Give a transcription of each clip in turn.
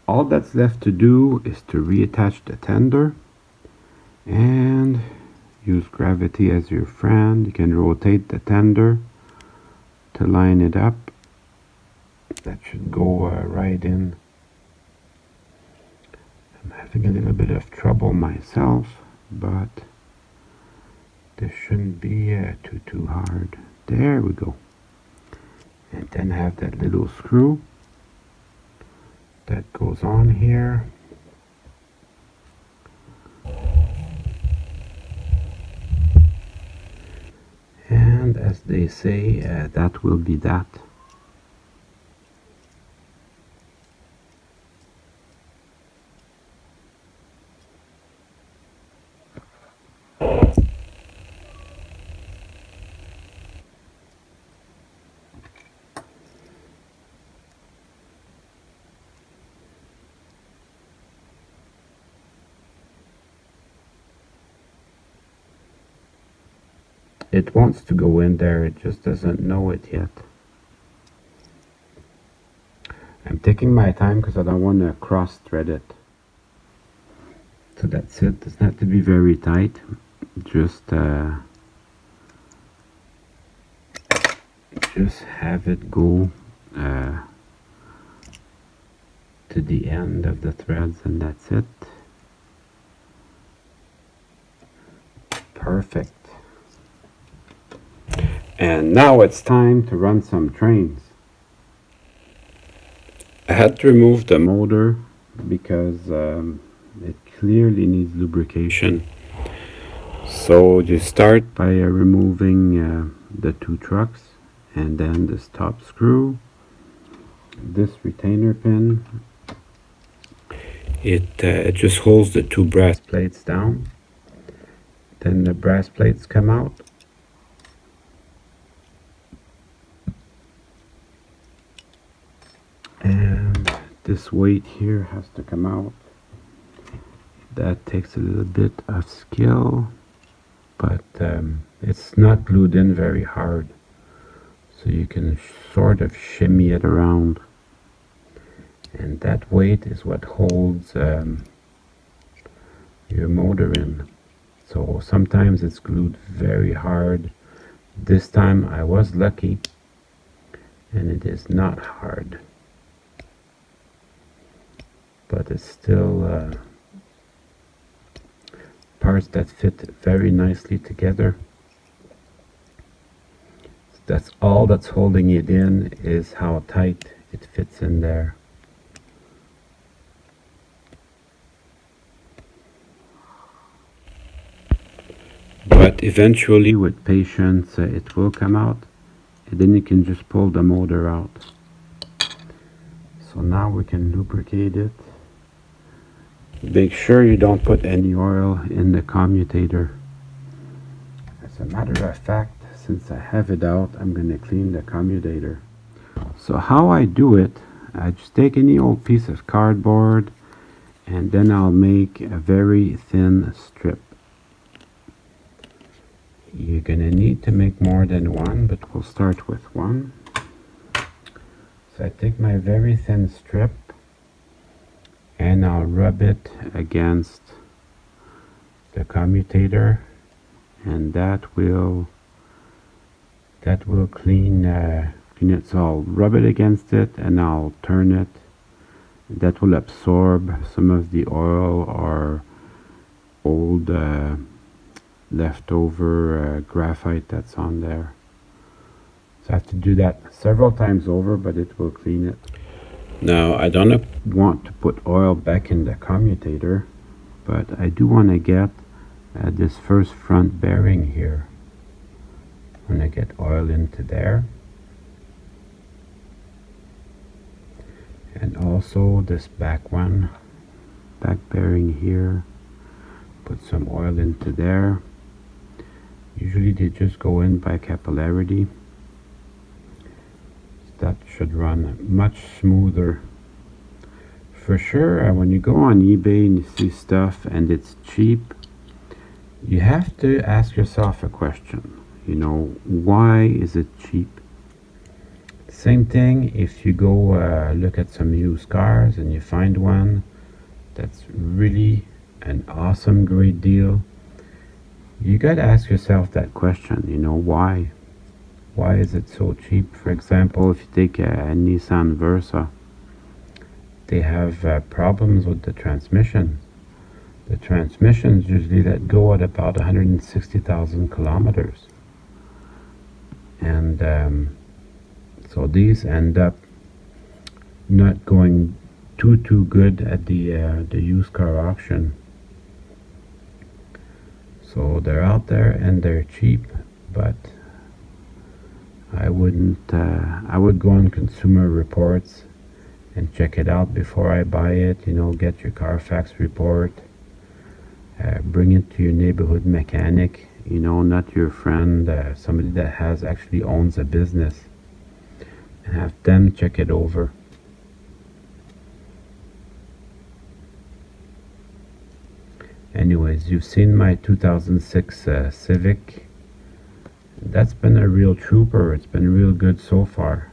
All that's left to do is to reattach the tender and use gravity as your friend. You can rotate the tender to line it up. That should go right in. I'm having a little bit of trouble myself, but this shouldn't be too hard. There we go. And then have that little screw that goes on here. And as they say, that will be that. It wants to go in there, it just doesn't know it yet. I'm taking my time because I don't want to cross thread it. So that's it. Doesn't have to be very tight. Just have it go to the end of the threads, and that's it. Perfect. And now it's time to run some trains. I had to remove the motor because it clearly needs lubrication. So you start by removing the two trucks, and then this top screw, this retainer pin. It just holds the two brass plates down. Then the brass plates come out. And this weight here has to come out. That takes a little bit of skill, but it's not glued in very hard, so you can sort of shimmy it around, and that weight is what holds your motor in. So sometimes it's glued very hard. This time I was lucky, and it is not hard, but it's still parts that fit very nicely together. That's all that's holding it in, is how tight it fits in there. But eventually, with patience, it will come out, and then you can just pull the motor out. So now we can lubricate it. Make sure you don't put any oil in the commutator. As a matter of fact, since I have it out, I'm going to clean the commutator. So how I do it, I just take any old piece of cardboard, and then I'll make a very thin strip. You're going to need to make more than one, but we'll start with one. So I take my very thin strip, and I'll rub it against the commutator, and that will clean it. So I'll rub it against it, and I'll turn it. That will absorb some of the oil or old leftover graphite that's on there. So I have to do that several times over, but it will clean it. Now, I don't want to put oil back in the commutator, but I do want to get this first front bearing here. I'm going to get oil into there. And also this back one, back bearing here. Put some oil into there. Usually they just go in by capillarity. That should run much smoother. For sure, when you go on eBay and you see stuff and it's cheap, you have to ask yourself a question. You know, why is it cheap? Same thing if you go look at some used cars and you find one that's really an awesome great deal. You got to ask yourself that question, why? Why is it so cheap? For example, if you take a Nissan Versa, they have problems with the transmission. The transmissions usually that go at about 160,000 kilometers. And so these end up not going too good at the used car auction. So they're out there and they're cheap, but I wouldn't. I would go on Consumer Reports and check it out before I buy it. Get your Carfax report. Bring it to your neighborhood mechanic. Not your friend, somebody that actually owns a business, and have them check it over. Anyways, you've seen my 2006 Civic. That's been a real trooper. It's been real good so far.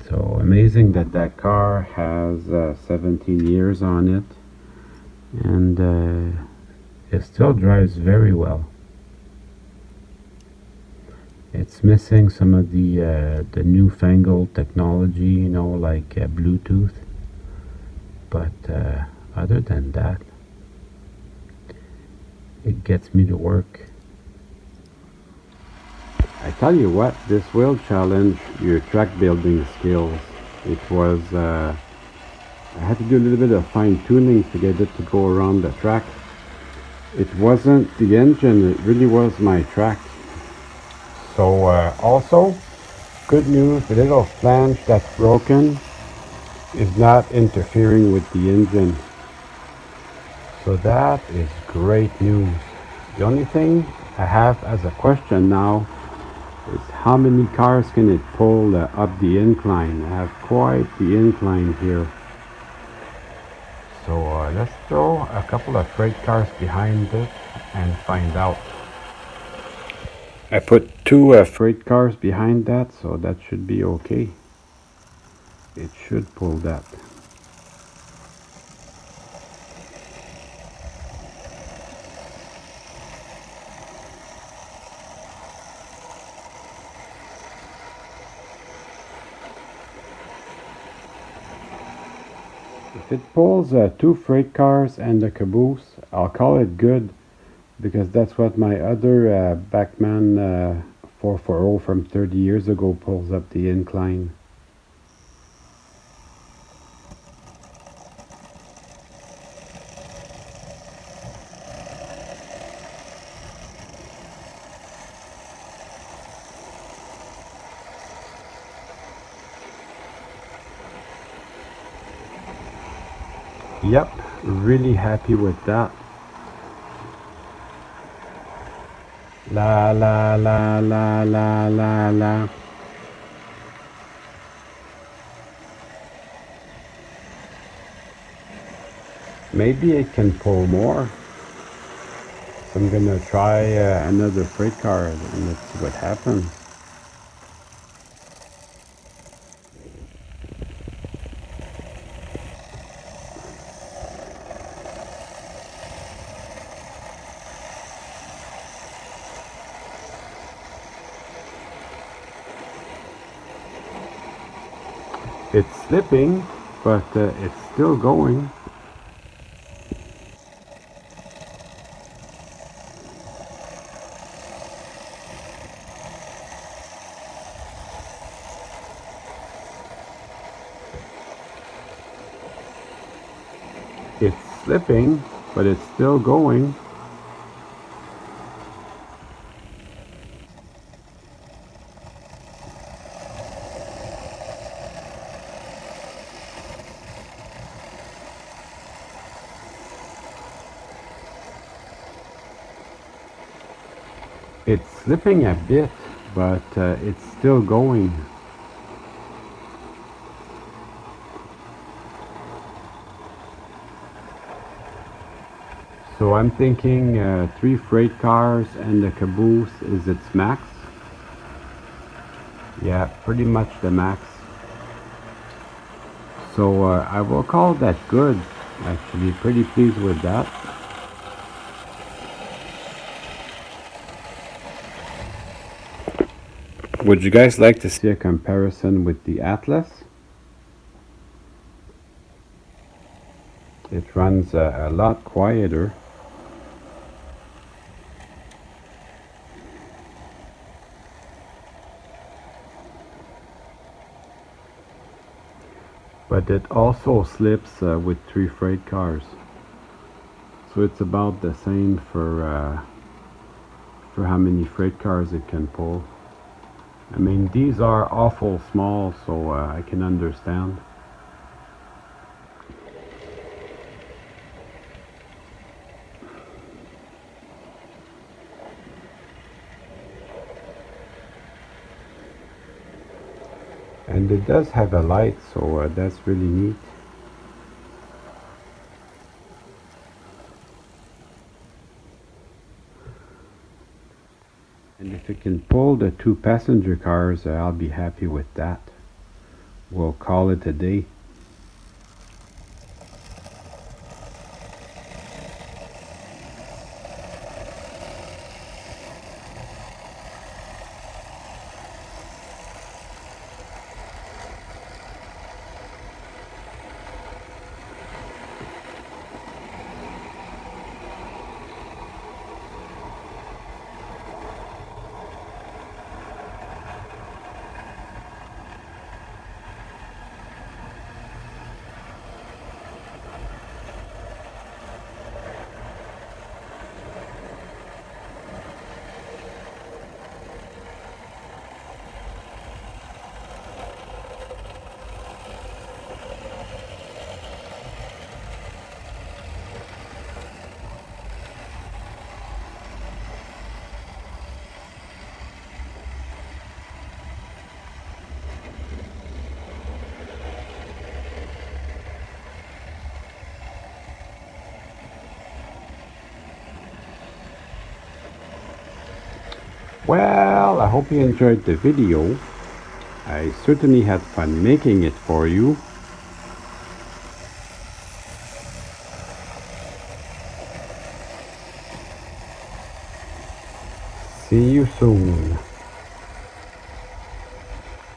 So amazing that car has 17 years on it, and it still drives very well. It's missing some of the newfangled technology, like Bluetooth, but other than that, it gets me to work. I tell you what, this will challenge your track building skills. It was, I had to do a little bit of fine tuning to get it to go around the track. It wasn't the engine, it really was my track. So also, good news, the little flange that's broken is not interfering with the engine. So that is great news. The only thing I have as a question now is how many cars can it pull up the incline? I have quite the incline here. So let's throw a couple of freight cars behind it and find out. I put two freight cars behind that, so that should be okay. It should pull that. If it pulls two freight cars and a caboose, I'll call it good, because that's what my other Bachmann 440 from 30 years ago pulls up the incline. Yep, really happy with that. La la la la la la la. Maybe it can pull more. So I'm gonna try another freight car and let's see what happens. It's slipping, but it's still going. It's slipping, but it's still going. It's slipping a bit, but it's still going. So I'm thinking three freight cars and a caboose is its max. Yeah, pretty much the max. So I will call that good. Actually, pretty pleased with that. Would you guys like to see a comparison with the Atlas? It runs a lot quieter. But it also slips with 3 freight cars. So it's about the same for how many freight cars it can pull. I mean, these are awful small, so I can understand. And it does have a light, so that's really neat. And if it can pull the 2 passenger cars, I'll be happy with that. We'll call it a day. Well, I hope you enjoyed the video. I certainly had fun making it for you. See you soon.